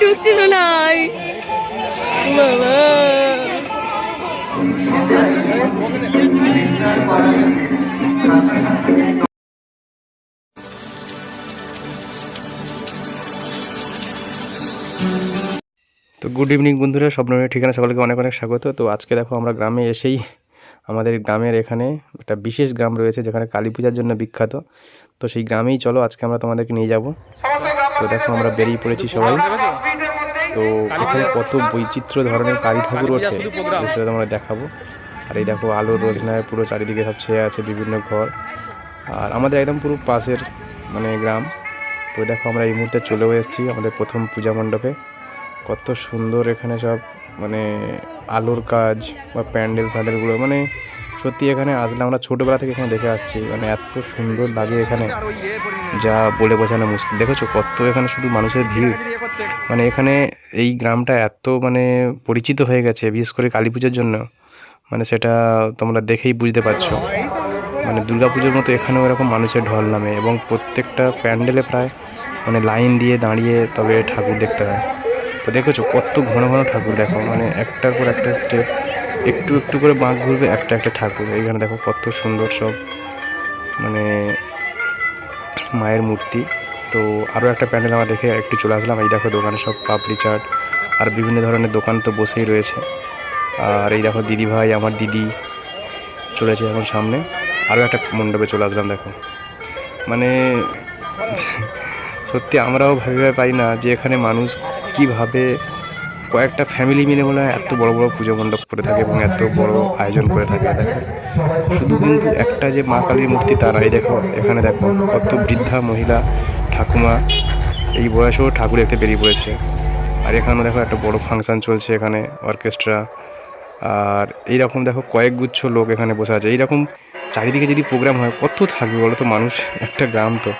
ঢুকছি শোনাই বাবা। তো গুড ইভিনিং বন্ধুরা, স্বপ্নের ঠিকানা সকলকে অনেক অনেক স্বাগত। তো আজকে দেখো আমরা গ্রামে এসেই আমাদের গ্রামের এখানে একটা বিশেষ গ্রাম রয়েছে যেখানে কালী পূজার জন্য বিখ্যাত। তো সেই গ্রামেই চলো আজকে আমরা তোমাদেরকে নিয়ে যাব। তো দেখো আমরা বেরিয়ে পড়েছি সবাই। তো এখানে কত বৈচিত্র্য ধরনের কালী ঠাকুর ওঠে সেটা তোমরা দেখাবো। আর এই দেখো আলোর রোশনায় পুরো চারিদিকে সব ছেয়ে আছে বিভিন্ন ঘর। আর আমাদের একদম পুরো পাশের মানে গ্রাম। তো দেখো আমরা এই মুহূর্তে চলেও এসেছি আমাদের প্রথম পূজা মণ্ডপে। কত সুন্দর এখানে সব মানে আলোর কাজ বা প্যান্ডেলগুলো, মানে সত্যি এখানে আসলে আমরা ছোটোবেলা থেকে এখানে দেখে আসছি, মানে এত সুন্দর লাগে এখানে যা বলে বোঝানো মুশকিল। দেখেছো কত এখানে শুধু মানুষের ভিড়, মানে এখানে এই গ্রামটা এত মানে পরিচিত হয়ে গেছে বিশেষ করে কালী পুজোর জন্য, মানে সেটা তোমরা দেখেই বুঝতে পারছো। মানে দুর্গাপুজোর মতো এখানেও এরকম মানুষের ঢল নামে এবং প্রত্যেকটা প্যান্ডেলে প্রায় মানে লাইন দিয়ে দাঁড়িয়ে তবে ঠাকুর দেখতে হয়। তো দেখেছো কত ঘন ঘন ঠাকুর, দেখো মানে একটার পর একটা স্টেপ, একটু একটু করে বাঁক ঘুরবে একটা একটা ঠাকুর। এইখানে দেখো কত সুন্দর সব মানে মায়ের মূর্তি। তো আরও একটা প্যান্ডেল আমরা দেখে একটু চলে আসলাম। এই দেখো দোকানে সব পাপড়ি চাট আর বিভিন্ন ধরনের দোকান তো বসেই রয়েছে। আর এই দেখো দিদি ভাই আমার দিদি চলেছে এখন সামনে। আরও একটা মণ্ডপে চলে আসলাম। দেখো মানে সত্যি আমরাও ভেবে পাই না যে এখানে মানুষ কীভাবে কয়েকটা ফ্যামিলি মিলে মনে হয় এত বড় বড় পুজো মণ্ডপ করে থাকে এবং এত বড় আয়োজন করে থাকে। দেখো শুধু কিন্তু একটা যে মা কালীর মূর্তি তা নয়, দেখো এখানে দেখো কত বৃদ্ধা মহিলা ঠাকুমা এই বয়সেও ঠাকুর দেখতে বেরিয়ে পড়েছে। আর এখানেও দেখো একটা বড় ফাংশন চলছে, এখানে অর্কেস্ট্রা। আর এইরকম দেখো কয়েক গুচ্ছ লোক এখানে বসে আছে। এইরকম চারিদিকে যদি প্রোগ্রাম হয় কত থাকবে বলো তো মানুষ, একটা গ্রাম তো।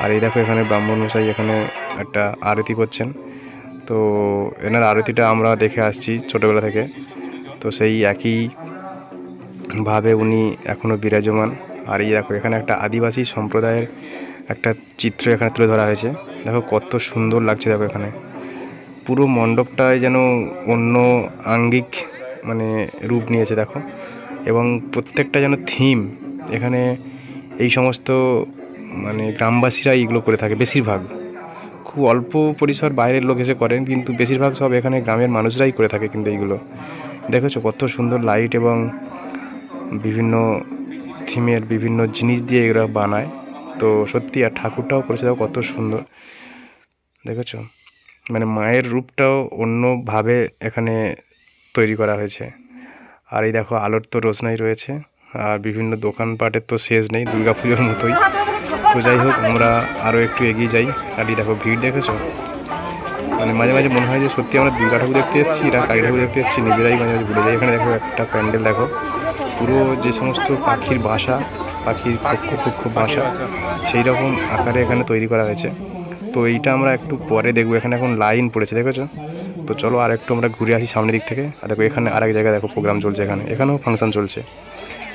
আর এই দেখো এখানে ব্রাহ্মণ মশাই এখানে একটা আরতি করছেন। তো এনার আরতিটা আমরা দেখে আসছি ছোটোবেলা থেকে, তো সেই একইভাবে উনি এখনও বিরাজমান। আর এই দেখো এখানে একটা আদিবাসী সম্প্রদায়ের একটা চিত্র এখানে তুলে ধরা হয়েছে। দেখো কত সুন্দর লাগছে। দেখো এখানে পুরো মণ্ডপটায় যেন অন্য আঙ্গিক মানে রূপ নিয়েছে দেখো, এবং প্রত্যেকটা যেন থিম এখানে এই সমস্ত মানে গ্রামবাসীরা এইগুলো করে থাকে বেশিরভাগ। খুব অল্প পরিসর বাইরের লোক এসে করেন, কিন্তু বেশিরভাগ সব এখানে গ্রামের মানুষরাই করে থাকে। কিন্তু এইগুলো দেখেছো কত সুন্দর লাইট এবং বিভিন্ন থিমের বিভিন্ন জিনিস দিয়ে এগুলো বানায়। তো সত্যি আর ঠাকুরটাও করেছে দেখো কত সুন্দর, দেখেছো মানে মায়ের রূপটাও অন্যভাবে এখানে তৈরি করা হয়েছে। আর এই দেখো আলোর তো রোশনাই রয়েছে আর বিভিন্ন দোকানপাটের তো শেষ নেই, দুর্গাপুজোর মতোই। তো যাই হোক আমরা আরও একটু এগিয়ে যাই। আর এই দেখো ভিড় দেখেছো, মানে মাঝে মাঝে মনে হয় যে সত্যি আমরা দুর্গা ঠাকুর দেখতে এসেছি না কালী ঠাকুর দেখতে এসেছি, নিজেরাই মাঝে মাঝে ভুলে যাই। এখানে দেখো একটা প্যান্ডেল, দেখো পুরো যে সমস্ত পাখির বাসা, পাখির কক্ষ বাসা সেই রকম আকারে এখানে তৈরি করা হয়েছে। তো এইটা আমরা একটু পরে দেখবো, এখানে এখন লাইন পড়েছে দেখেছো। তো চলো আর একটু আমরা ঘুরে আসি সামনের দিক থেকে। আর দেখো এখানে আরেক জায়গায় দেখো প্রোগ্রাম চলছে, এখানেও ফাংশন চলছে।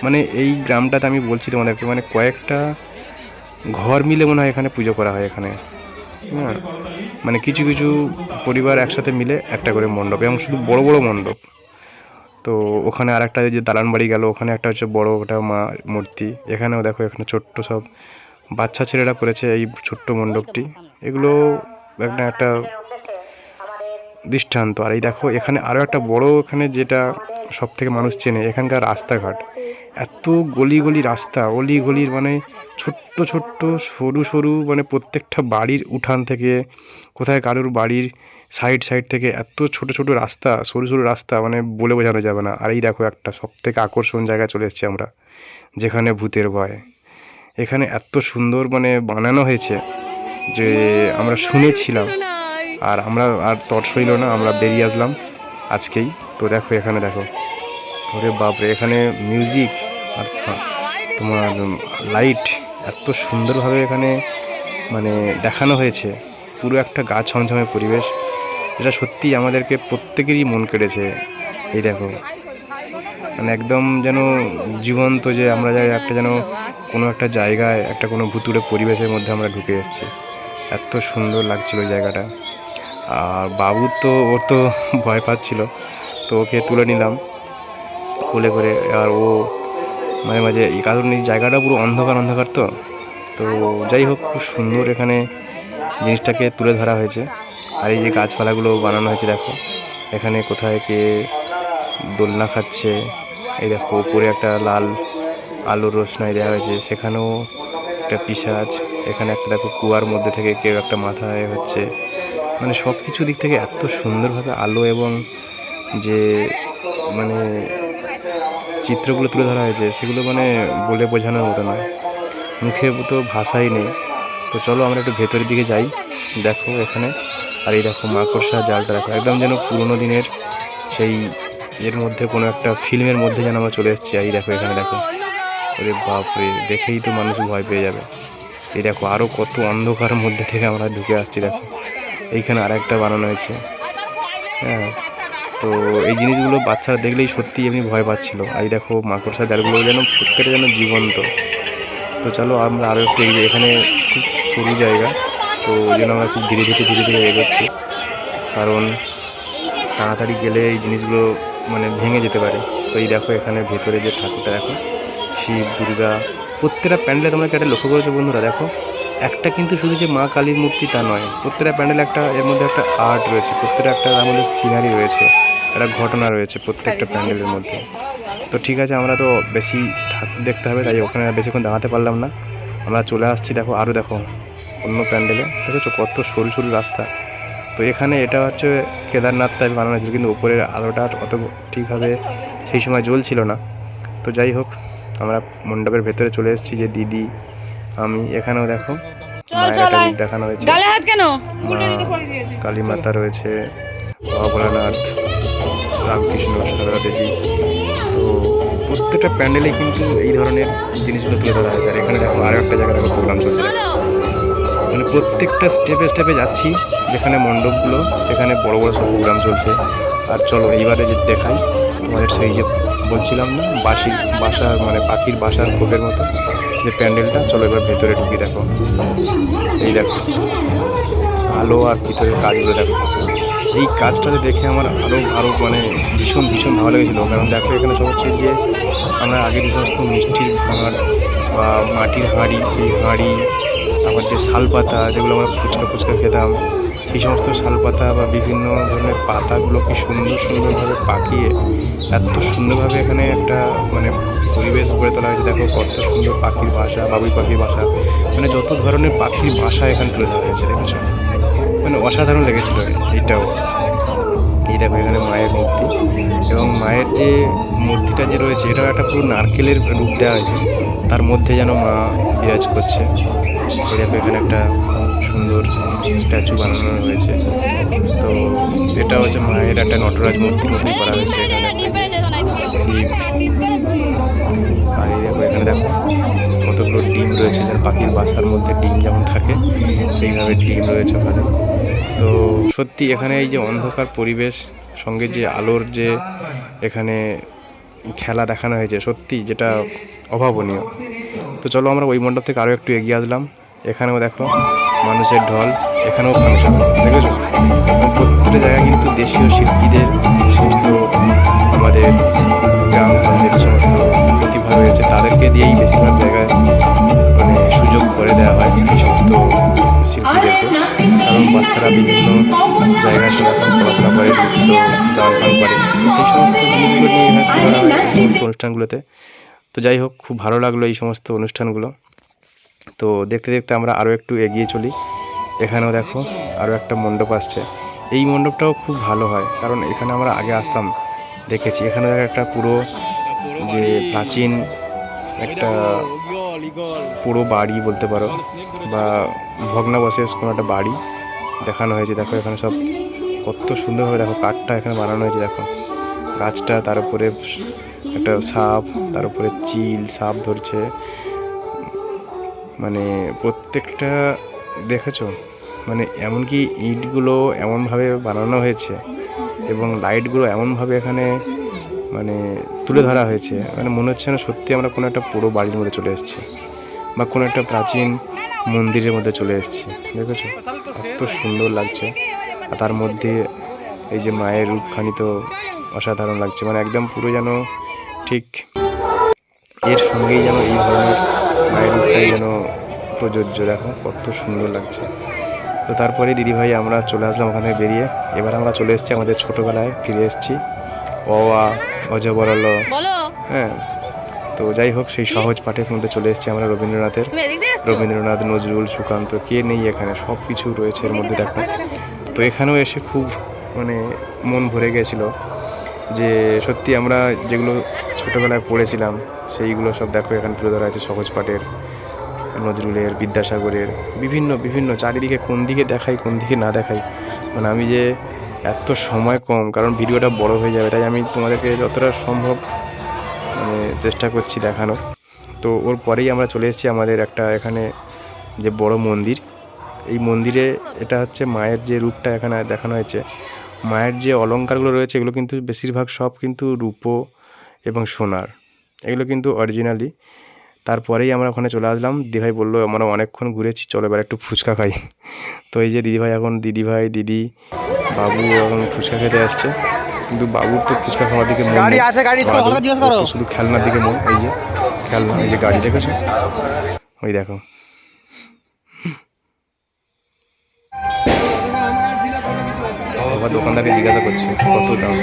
মানে এই গ্রামটাতে আমি বলছি তোমাদেরকে মানে কয়েকটা ঘর মিলে মনে হয় এখানে পুজো করা হয় এখানে। হ্যাঁ মানে কিছু কিছু পরিবার একসাথে মিলে একটা করে মণ্ডপ, এবং শুধু বড় বড় মণ্ডপ। তো ওখানে আর একটা যে দালান বাড়ি গেল, ওখানে একটা হচ্ছে বড় ওটা মা মূর্তি। এখানেও দেখো এখানে ছোট্ট সব বাচ্চা ছেলেরা করেছে এই ছোট্ট মণ্ডপটি। এগুলো একটা দৃষ্টান্ত। আর এই দেখো এখানে আরও একটা বড়, এখানে যেটা সব থেকে মানুষ চেনে এখানকার রাস্তাঘাট, এত গলি গলি রাস্তা, অলি গলির মানে ছোট্ট ছোট্ট সরু সরু, মানে প্রত্যেকটা বাড়ির উঠান থেকে কোথায় কারোর বাড়ির সাইড সাইড থেকে এত ছোট ছোট রাস্তা, সরু সরু রাস্তা, মানে বলে বোঝানো যাবে না। আর এই দেখো একটা সব থেকে আকর্ষণ জায়গায় চলে এসেছি আমরা, যেখানে ভূতের ভয়। এখানে এত সুন্দর মানে বানানো হয়েছে যে আমরা শুনেছিলাম, আর আমরা আর তর সইল না, আমরা বেরিয়ে আসলাম আজকেই। তো দেখো এখানে দেখো, ওরে বাপরে, এখানে মিউজিক আর তোমার লাইট এত সুন্দরভাবে এখানে মানে দেখানো হয়েছে, পুরো একটা গা ছমছমে পরিবেশ, যেটা সত্যি আমাদেরকে প্রত্যেকেরই মন কেড়েছে। এই দেখো মানে একদম যেন জীবন্ত, যে আমরা যাই একটা যেন কোনো একটা জায়গায় একটা কোনো ভুতুড়ে পরিবেশের মধ্যে আমরা ঢুকে এসেছি। এত সুন্দর লাগছিল ওই জায়গাটা। আর বাবু তো ওর তো ভয় পাচ্ছিল, তো ওকে তুলে নিলাম কোলে করে। আর ও মাঝে মাঝে কারণ এই জায়গাটা পুরো অন্ধকার অন্ধকার, তো তো যাই হোক খুব সুন্দর এখানে জিনিসটাকে তুলে ধরা হয়েছে। আর এই যে গাছপালাগুলো বানানো হয়েছে দেখো, এখানে কোথায় কে দোলনা খাচ্ছে, এই দেখো উপরে একটা লাল আলোর রোশনাই দেওয়া হয়েছে, সেখানেও একটা পিশাচ। এখানে একটা দেখো কুয়ার মধ্যে থেকে কেউ একটা মাথায় হচ্ছে, মানে সব কিছু দিক থেকে এত সুন্দরভাবে আলো এবং যে মানে চিত্রগুলো তুলে ধরা হয়েছে সেগুলো মানে বলে বোঝানোর মতো নয়, মুখে তো ভাষাই নেই। তো চলো আমরা একটু ভেতরের দিকে যাই, দেখো এখানে। আর এই দেখো মাকড়সা জালটা দেখো, একদম যেন পুরোনো দিনের সেই এর মধ্যে কোনো একটা ফিল্মের মধ্যে যেন আমরা চলে এসেছি। এই দেখো এখানে দেখো, ওরে বাপরে, দেখেই তো মানুষ ভয় পেয়ে যাবে। এই দেখো আরও কত অন্ধকারের মধ্যে থেকে আমরা ঢুকে আসছি, দেখো এইখানে আর একটা বানানো হয়েছে। হ্যাঁ, তো এই জিনিসগুলো বাচ্চারা দেখলেই সত্যি এমনি ভয় পাচ্ছিল। এই দেখো মাকড়সা জালগুলো যেন প্রত্যেকটা যেন জীবন্ত। তো চলো আমরা আরও একটু এখানে খুব সরু জায়গা, তো ওই জন্য আমরা খুব ধীরে ধীরে এগোচ্ছি, কারণ তাড়াতাড়ি গেলে এই জিনিসগুলো মানে ভেঙে যেতে পারে। তো এই দেখো এখানে ভেতরে যে ঠাকুরটা দেখো, শিব দুর্গা, প্রত্যেকটা প্যান্ডেলে তোমরা একটা লক্ষ্য করেছো বন্ধুরা, দেখো একটা কিন্তু শুধু যে মা কালীর মূর্তি তা নয়, প্রত্যেকটা প্যান্ডেলে একটা এর মধ্যে একটা আর্ট রয়েছে, প্রত্যেকটা একটা তার মধ্যে সিনারি রয়েছে, একটা ঘটনা রয়েছে প্রত্যেকটা প্যান্ডেলের মধ্যে। তো ঠিক আছে, আমরা তো বেশি ঠাকুর দেখতে হবে, তাই ওখানে বেশিক্ষণ দাঁড়াতে পারলাম না, আমরা চলে আসছি। দেখো আরও দেখো অন্য প্যান্ডেলে দেখেছো কত সরু সরু রাস্তা। তো এখানে এটা হচ্ছে কেদারনাথ টাইপ বানানো হয়েছিল, কিন্তু উপরের আলোটা অত ঠিকভাবে সেই সময় জ্বলছিল না। তো যাই হোক আমরা মণ্ডপের ভেতরে চলে এসেছি, যে দিদি আমি। এখানেও দেখো মায়ের দেখানো হয়েছে, কালী মাতা রয়েছে, বাবা ভোলানাথ, রামকৃষ্ণ, সারদা দেবী। তো প্রত্যেকটা প্যান্ডেলে কিন্তু এই ধরনের জিনিসগুলো তুলে ধরা হয়েছে। আর এখানে দেখো আরও একটা জায়গায় দেখো প্রোগ্রাম চলছে, মানে প্রত্যেকটা স্টেপে স্টেপে যাচ্ছি যেখানে মণ্ডপগুলো, সেখানে বড় বড় সব প্রোগ্রাম চলছে। আর চলো এইবারে যে দেখাই তোমাদের, সেই যে বলছিলাম না বাসার মানে পাখির বাসার খোপের মতো যে প্যান্ডেলটা, চলো এবার ভেতরে ঢুকি। দেখো এই দেখো আলো আর ভিতরের কাজগুলো দেখো, এই কাজটাতে দেখে আমার আরও মানে ভীষণ ভালো লেগেছিলো। কারণ দেখো এখানে সব হচ্ছে যে আমরা আগে যে সমস্ত মিষ্টির ভাঁড় বা মাটির হাঁড়ি, সেই হাঁড়ি, তারপর যে শালপাতা যেগুলো আমরা ফুচকা খেতাম, সেই সমস্ত শালপাতা বা বিভিন্ন ধরনের পাতাগুলো কি সুন্দরভাবে পাকিয়ে এত সুন্দরভাবে এখানে একটা মানে পরিবেশ গড়ে তোলা হয়েছে। দেখো কত সুন্দর পাখির বাসা, বাবুই পাখির বাসা, মানে যত ধরনের পাখির বাসা এখানে তুলে ধরা হয়েছে, দেখেছো মানে অসাধারণ লেগেছিল এইটাও। এই দেখো এখানে মায়ের মূর্তি, এবং মায়ের যে মূর্তিটা যে রয়েছে এটাও একটা পুরো নারকেলের রূপ দেওয়া হয়েছে, তার মধ্যে যেন মা বিরাজ করছে। এই দেখো এখানে একটা সুন্দর স্ট্যাচু বানানো হয়েছে। তো এটা হচ্ছে মায়ের একটা নটরাজ মূর্তির মতন করা হয়েছে এখানে। আর এই দেখো এখানে দেখো কতগুলো ডিম রয়েছে, যার পাখির বাসার মধ্যে ডিম যেমন থাকে সেইভাবে ডিম রয়েছে ওখানে। তো সত্যি এখানে এই যে অন্ধকার পরিবেশ সঙ্গে যে আলোর যে এখানে খেলা দেখানো হয়েছে, সত্যি যেটা অভাবনীয়। তো চলো আমরা ওই মণ্ডপ থেকে আরও একটু এগিয়ে আসলাম, এখানেও দেখো মানুষের ঢল, এখানেও ফাংশন দেখেছো। প্রত্যেকটা জায়গায় কিন্তু দেশীয় শিল্পীদের সমস্ত আমাদের গ্রামগঞ্জের সমস্ত প্রতিভা রয়েছে, তাদেরকে দিয়েই বেশিরভাগ জায়গায় মানে সুযোগ করে দেওয়া হয় এই সমস্ত শিল্পীদেরকে। কারণ বাচ্চারা বিভিন্ন জায়গায় পড়াশোনা করে, নৃত্য গান করে, সেই সমস্ত জিনিসগুলো নিয়ে করা হয় এই সমস্ত অনুষ্ঠানগুলোতে। তো যাই হোক খুব ভালো লাগলো এই সমস্ত অনুষ্ঠানগুলো। তো দেখতে দেখতে আমরা আরও একটু এগিয়ে চলি, এখানেও দেখো আরও একটা মণ্ডপ আসছে। এই মণ্ডপটাও খুব ভালো হয়, কারণ এখানে আমরা আগে আসতাম, দেখেছি। এখানে একটা পুরো যে প্রাচীন একটা পুরো বাড়ি বলতে পারো, বা ভগ্নাবশেষ কোনো একটা বাড়ি দেখানো হয়েছে। দেখো এখানে সব কত সুন্দরভাবে দেখো কাঠটা এখানে বানানো হয়েছে, দেখো গাছটা, তার উপরে একটা সাপ, তার উপরে চিল সাপ ধরছে, মানে প্রত্যেকটা দেখেছো, মানে এমনকি ইটগুলো এমনভাবে বানানো হয়েছে এবং লাইটগুলো এমনভাবে এখানে মানে তুলে ধরা হয়েছে, মানে মনে হচ্ছে না সত্যি আমরা কোনো একটা পুরো বাড়ির মধ্যে চলে এসেছি বা কোনো একটা প্রাচীন মন্দিরের মধ্যে চলে এসেছি। দেখেছো কত সুন্দর লাগছে। আর তার মধ্যে এই যে মায়ের রূপখানি তো অসাধারণ লাগছে, মানে একদম পুরো যেন ঠিক এর সঙ্গেই যেন এই ধরনের মায়ের রূপটাই যেন প্রযোজ্য। দেখো কত সুন্দর লাগছে। তো তারপরে দিদিভাই আমরা চলে আসলাম ওখানে বেরিয়ে। এবার আমরা চলে এসেছি আমাদের ছোটোবেলায়, ফিরে এসেছি। অ আ অজবরল, হ্যাঁ। তো যাই হোক, সেই সহজ পাঠের মধ্যে চলে এসেছি আমরা রবীন্দ্রনাথ, নজরুল, সুকান্ত, কে নেই এখানে, সব কিছু রয়েছে এর মধ্যে। দেখো তো এখানেও এসে খুব মানে মন ভরে গেছিলো যে সত্যি আমরা যেগুলো ছোটোবেলায় পড়েছিলাম সেইগুলো সব দেখো এখানে তুলে ধরা হয়েছে। সহজ পাঠের, নজরুলের, বিদ্যাসাগরের, বিভিন্ন বিভিন্ন চারিদিকে কোন দিকে দেখাই কোন দিকে না দেখাই, মানে আমি যে এত সময় কম, কারণ ভিডিওটা বড় হয়ে যাবে, তাই আমি তোমাদেরকে যতটা সম্ভব মানে চেষ্টা করছি দেখানো। তো ওর পরেই আমরা চলে এসেছি আমাদের একটা এখানে যে বড় মন্দির। এই মন্দিরে এটা হচ্ছে মায়ের যে রূপটা এখানে দেখানো হয়েছে, মায়ের যে অলংকারগুলো রয়েছে এগুলো কিন্তু বেশিরভাগ সব কিন্তু রূপো এবং সোনার, এগুলো কিন্তু অরিজিনালি। তারপরেই আমরা ওখানে চলে আসলাম। দিদিভাই বললো আমরা অনেকক্ষণ ঘুরেছি, চলো এবার একটু ফুচকা খাই। তো এই যে দিদিভাই এখন দিদিভাই, দিদি, বাবু এখন ফুচকা খেতে আসছে। কিন্তু বাবুর তো ফুচকা খাওয়ার দিকে মন নেই, শুধু খেলনার দিকে মন। এই যে খেলনা, এই যে গাড়ি দেখেছো, ওই দেখো। আবার দোকানদারকে জিজ্ঞাসা করছে কত দাম।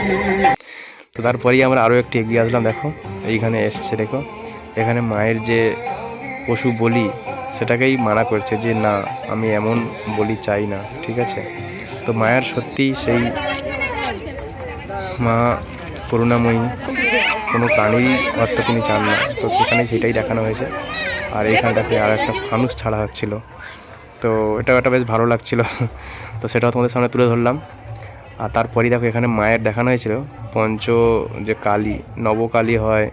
তো তারপরেই আমরা আরও একটু এগিয়ে আসলাম। দেখো এইখানে এসছে, দেখো এখানে মায়ের যে পশু বলি সেটাকেই মানা করছে যে না, আমি এমন বলি চাই না, ঠিক আছে। তো মায়ের সত্যিই সেই মা করুণাময়ী, কোনো প্রাণীর হত্যা তিনি চান না, তো সেখানে সেটাই দেখানো হয়েছে। আর এইখানে দেখে আর একটা ফানুস ছাড়া হচ্ছিল, তো এটাও একটা বেশ ভালো লাগছিল। তো সেটাও তোমাদের সামনে তুলে ধরলাম। আর তারপরেই দেখো এখানে মায়ের দেখানো হয়েছিল পঞ্চ যে কালী, নবকালী হয়,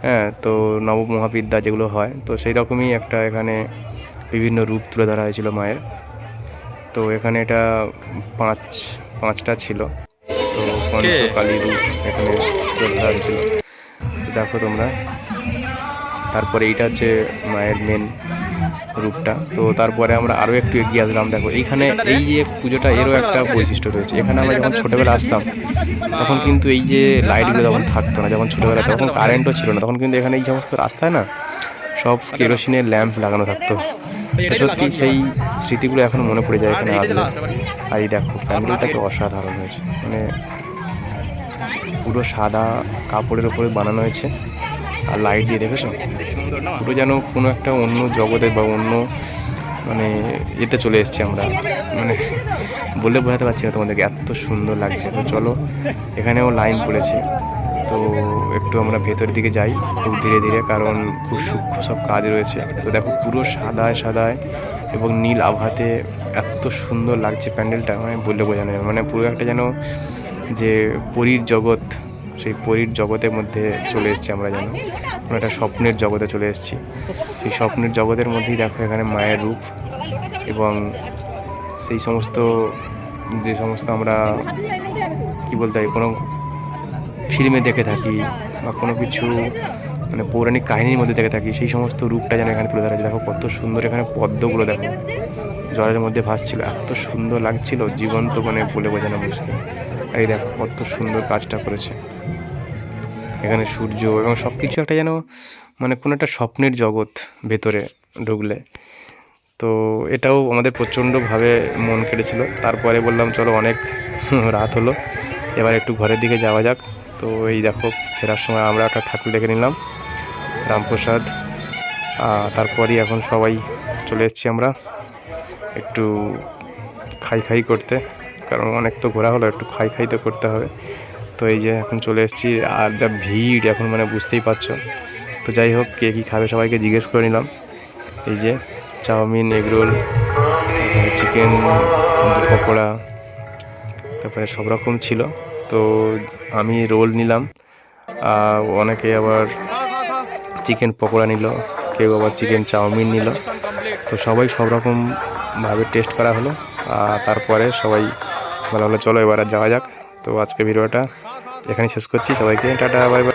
হ্যাঁ, তো নবমহাবিদ্যা যেগুলো হয়, তো সেই রকমই একটা এখানে বিভিন্ন রূপ তুলে ধরা হয়েছিল মায়ের। তো এখানে এটা পাঁচটা ছিল, তো পঞ্চকালী রূপ এখানে তুলে ধরা হয়েছিল। তো দেখো তোমরা, তারপরে এইটা হচ্ছে মায়ের মেন রূপটা। তো তারপরে আমরা আরও একটু এগিয়ে আসলাম। দেখো এইখানে এই যে পুজোটা, এরও একটা বৈশিষ্ট্য রয়েছে। এখানে আমরা যখন ছোটোবেলা আসতাম তখন কিন্তু এই যে লাইটগুলো যখন থাকতো না, যখন ছোটোবেলা তখন কারেন্টও ছিল না, তখন কিন্তু এখানে এই সমস্ত রাস্তায় না সব কেরোসিনের ল্যাম্প লাগানো থাকতো। সত্যি সেই স্মৃতিগুলো এখন মনে পড়ে যায় এখানে আসলে। আর এই দেখো প্যান্ডেলটা তো অসাধারণ হয়েছে, মানে পুরো সাদা কাপড়ের ওপরে বানানো হয়েছে আর লাইট দিয়ে, দেখেছো পুরো যেন কোনো একটা অন্য জগতে বা অন্য মানে এতে চলে এসেছি আমরা, মানে বলে বোঝাতে পারছি না তোমাদেরকে, এত সুন্দর লাগছে। তো চলো, এখানেও লাইন পড়েছে, তো একটু আমরা ভেতরের দিকে যাই খুব ধীরে ধীরে, কারণ খুব সূক্ষ্ম সব কাজ রয়েছে। তো দেখো পুরো সাদায় সাদায় এবং নীল আভাতে এত সুন্দর লাগছে প্যান্ডেলটা, মানে বললে বোঝানো যাবে, মানে পুরো একটা যেন যে পরীর জগৎ, সেই পরীর জগতের মধ্যে চলে এসেছি আমরা, যেন কোনো একটা স্বপ্নের জগতে চলে এসেছি। সেই স্বপ্নের জগতের মধ্যেই দেখো এখানে মায়ের রূপ, এবং সেই সমস্ত যে সমস্ত আমরা কী বলতে হয় কোনো ফিল্মে দেখে থাকি বা কোনো কিছু মানে পৌরাণিক কাহিনীর মধ্যে দেখে থাকি, সেই সমস্ত রূপটা যেন এখানে তুলে ধরা আছে। দেখো কত সুন্দর এখানে পদ্মগুলো, দেখো জলের মধ্যে ভাসছিল, এত সুন্দর লাগছিল, জীবন্ত, মানে বলে বোঝানো মুশকিল। এই দেখো কত সুন্দর কাজটা করেছে এখানে, সূর্য এবং সব কিছু একটা যেন মানে কোনো একটা স্বপ্নের জগৎ ভেতরে ঢুকলে। তো এটাও আমাদের প্রচণ্ডভাবে মন কেড়েছিল। তারপরে বললাম চলো অনেক রাত হলো, এবার একটু ঘরের দিকে যাওয়া যাক। তো এই দেখো ফেরার সময় আমরা একটা ঠাকুর দেখে নিলাম, রামপ্রসাদ। তারপরই এখন সবাই চলে এসেছি আমরা একটু খাই করতে, কারণ অনেক তো ঘোরা হলো, একটু খাই তো করতে হবে। তো এই যে এখন চলে এসেছি, আর যা ভিড় এখন মানে বুঝতেই পারছো। তো যাই হোক, কে কী খাবে সবাইকে জিজ্ঞেস করে নিলাম। এই যে চাউমিন, এগরোল, চিকেন পকোড়া, তারপরে সব রকম ছিল। তো আমি রোল নিলাম, অনেকে আবার চিকেন পকোড়া নিল, কেউ আবার চিকেন চাউমিন নিল। তো সবাই সব রকমভাবে টেস্ট করা হলো, তারপরে সবাই বলা হলো চলো এবার যাওয়া যাক। তো আজকে ভিডিওটা এখানে শেষ করছি, সবাইকে টাটা, বাই বাই।